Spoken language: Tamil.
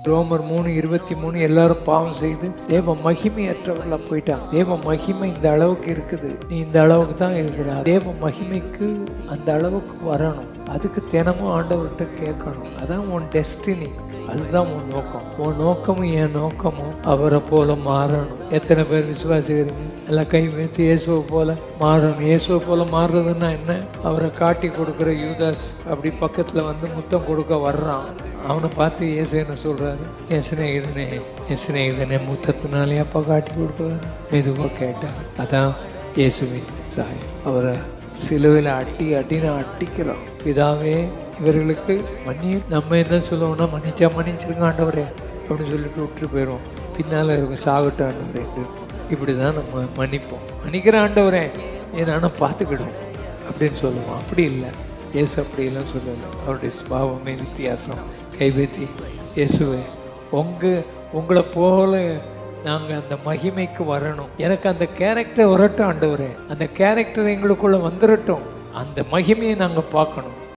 ரோமர் 3:23 எல்லாரும் பாவம் செய்து தேவ மகிமையற்றவர்களா போயிட்டாங்க. தேவ மகிமை இந்த அளவுக்கு இருக்குது, நீ இந்த அளவுக்கு தான் இருக்கிற. தேவ மகிமைக்கு அந்த அளவுக்கு வரணும். அதுக்கு தினமும் ஆண்டவர்கிட்ட கேட்கணும். அதான் உன் டெஸ்டினி, அதுதான் உன் நோக்கம். உன் நோக்கமும் என் நோக்கமும் அவரை போல மாறணும். எத்தனை பேர் விசுவாசிக்கிறீங்க? எல்லாம் கை வைத்து இயேசுவை போல மாறணும். இயேசுவை போல மாறுறதுன்னா என்ன? அவரை காட்டி கொடுக்குற யூதாஸ் அப்படி பக்கத்தில் வந்து முத்தம் கொடுக்க வர்றான். அவனை பார்த்து இயேசு என்ன சொல்கிறாரு? என் சிநேகிதனே முத்தத்தினாலே அப்பா காட்டி கொடுக்குறாரு. மெதுவாக கேட்டார். அதான் இயேசுவின் சாய். அவரை சிலுவையில் அடின்னு அடிக்கிறோம். பிதாவே இவர்களுக்கு நம்ம என்ன சொல்லுவோம்னா, மன்னிச்சிருங்க ஆண்டவரே அப்படின்னு சொல்லிட்டு விட்டுட்டு போயிடுவோம். பின்னால் இருக்கும் சாகட்டும் ஆண்டவரே. இப்படி தான் நம்ம மன்னிப்போம். மன்னிக்கிற ஆண்டவரே ஏன்னா பார்த்துக்கிடுவோம் அப்படின்னு சொல்லுவோம். அப்படி இல்லை, இயேசு அப்படியெல்லாம் சொல்லலை. அவருடைய சுபாவமே வித்தியாசம். கைவேத்தி இயேசுவே, உங்களை போல நாங்கள் அந்த மகிமைக்கு வரணும். எனக்கு அந்த கேரக்டர் வரட்டும் ஆண்டவரே, அந்த கேரக்டர் எங்களுக்குள்ளே வந்துடட்டும். அந்த மகிமையை நாங்கள் பார்க்கணும்.